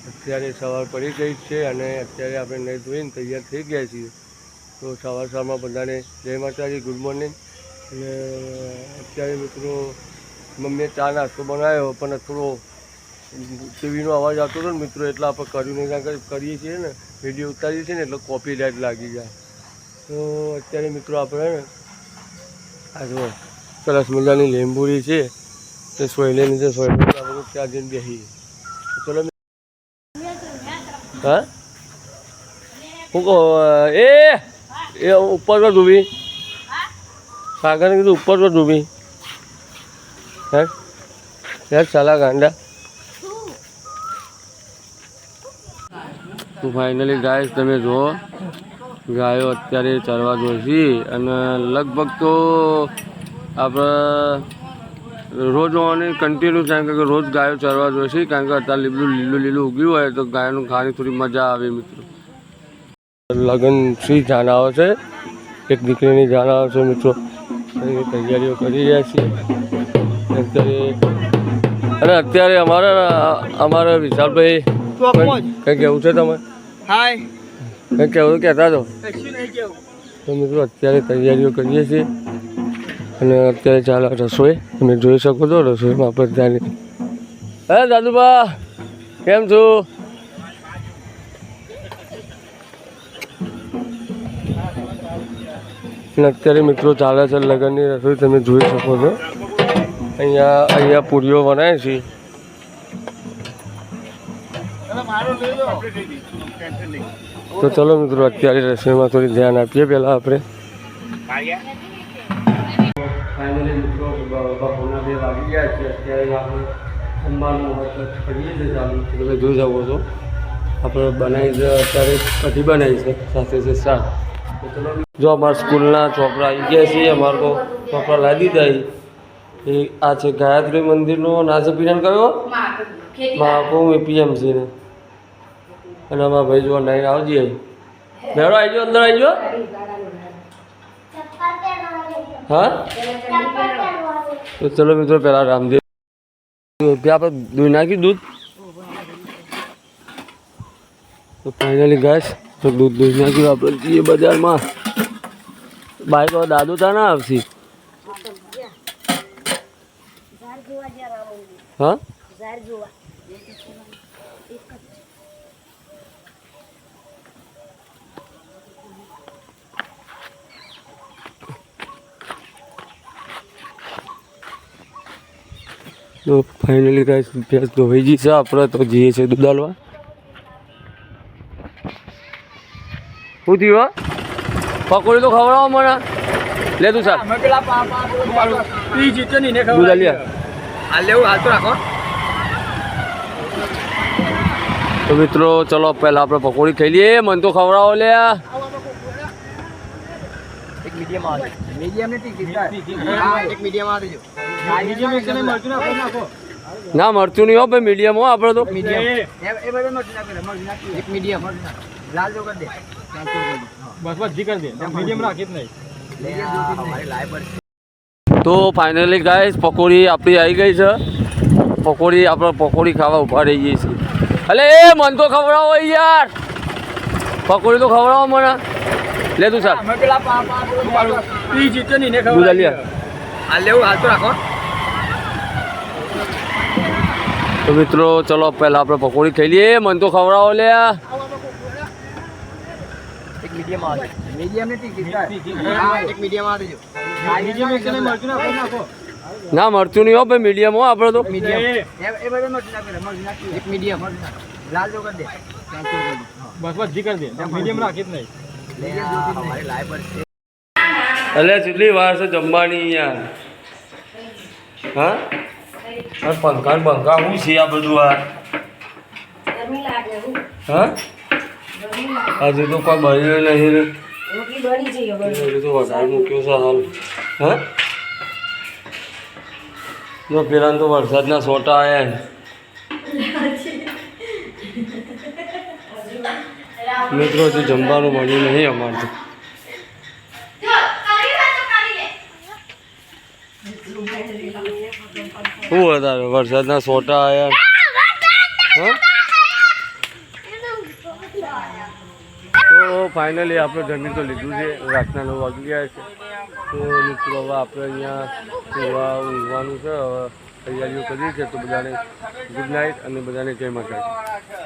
અત્યારે સવાર પડી ગઈ છે અને અત્યારે આપણે નહીં ધોઈને તૈયાર થઈ ગયા છીએ. તો સવારમાં બધાને જય માતાજી, ગુડ મોર્નિંગ. અને અત્યારે મિત્રો મમ્મીએ ચા નાસ્તો બનાવ્યો, પણ થોડો ટીવીનો અવાજ આવતો હતો ને મિત્રો, એટલે આપણે કર્યું નહીં. કારણ કે કરીએ છીએ ને, વિડીયો ઉતારીએ છીએ ને, એટલે કોપીરાઇટ લાગી જાય. તો અત્યારે મિત્રો આપણે ને આ જો સરસ મજાની લીંબુડી છે તે સોયલેની છે, સોયલે આપણે ત્યાં જઈને બેસીએ. ચલો હા હું કહો એ ઉપર પર ડૂબી સાગરને કીધું ઉપર પર ડૂબી હે યાર ચાલા ગાંડા. તો ફાઇનલી ગાય તમે જુઓ, ગાયો અત્યારે ચરવા જોઈશી અને લગભગ તો આપણે રોજ ઓને કન્ટિન્યુ કારણ કે રોજ ગાયો ચરવા જોઈશી, કારણ કે અત્યારે લીલું ઉગ્યું હોય તો ગાયનું ખાવાની થોડી મજા આવે મિત્રો. લગ્નથી જાન આવે છે, એક દીકરીની જાન આવે છે મિત્રો, એની તૈયારીઓ કરી રહ્યા છીએ અત્યારે. અને અત્યારે અમારા વિશાલભાઈ કંઈ કહેવું છે તમે? કંઈ કહેવું કહેતા તો મિત્રો અત્યારે તૈયારીઓ કરીએ છીએ અને અત્યારે ચાલે રસોઈ. તમે જોઈ શકો છો રસોઈમાં આપણે ત્યાં. હે દાદુબા કેમ છું? અત્યારે મિત્રો ચાલે છે લગ્નની રસોઈ, તમે જોઈ શકો છો. અહીંયા પૂરીઓ બનાવે છે. તો ચલો મિત્રો અત્યારે રસોઈમાં થોડી ધ્યાન આપીએ પહેલાં આપણે. ફાઇનલી મિત્રો બપોરના 2 વાગી ગયા છે. અત્યારે આપણે જમવાનું કરીએ છીએ ચાલુ. તમે જોઈ શકો છો આપણે બનાવી છે અત્યારે કઢી બનાવી છે, સાથે છે શાક. જો અમારા સ્કૂલના ચોપડા આવી ગયા છે, અમારે તો ચોપડા લાવી દીધા. એ આ છે ગાયત્રી મંદિરનો, ના છે પીરાન કયો મહાકુંભ એપીએમસી ને. અને અમારા ભાઈ જો નહીં આવજે, બેડો આવી જાઓ, અંદર આવી જાઓ. હા તો ચલો મિત્રો પહેલાં રામદેવ આપણે દૂધ નાખ્યું દૂધ. તો ફાઇનલી ગાય તો દૂધ નાખ્યું. આપણે જઈએ બજારમાં. બાઈક દાદુ ત્યાં ના આવશે. હા તો ફાઇનલી ગાઈસ ભેંસ ધોઈ ગઈ છે. આપણે તો જઈએ છીએ દૂધ આલવા. શું થયું? પકોડી તો ખવડાવો મને. લે તું સાહેબ દૂધ આલી તો મિત્રો ચલો પહેલાં આપણે પકોડી ખાઈ લઈએ. મને તો ખવડાવો લે. ના મરચું નહીં હો ભાઈ, મીડિયમ હો આપણે તો. તો ફાઇનલી ગાઈસ પકોડી આપણી આવી ગઈ છે. આપણે પકોડી ખાવા ઊભા રહી જઈએ છીએ. અલે એ મન તો ખવડાવો યાર, પકોડી તો ખવડાવો મને. લે તું સાહેબ દૂધ આલી તો મિત્રો ચલો પહેલાં આપણે પકોડી ખાઈ લઈએ. મને તો ખવડાવો લે. ના મરચું નહીં હો ભાઈ, મીડિયમ હો આપણે તો. અલે કેટલી વાર છે જમવાની યાર. હા પંખા શું છે આ બધું? હા હજુ તો કોઈ બન્યું નહીં. તો વધારે મૂક્યો છે હાલ. હા જો પેલા તો વરસાદના સોટા આવ્યા. મિત્રો હજુ જમવાનું મળ્યું નહીં અમારે તો. શું વધારે વરસાદના સોટા આવ્યા. હા ફાઇનલી આપણે જમીન તો લીધું છે, રાતના 9 વાગી ગયા છે. તો મિત્રો હવે આપણે અહીંયા સુવા ઊંઘવાનું છે. હવે તૈયારીઓ કરી છે. તો બધાને ગુડ નાઇટ અને બધાને જય માતાજી.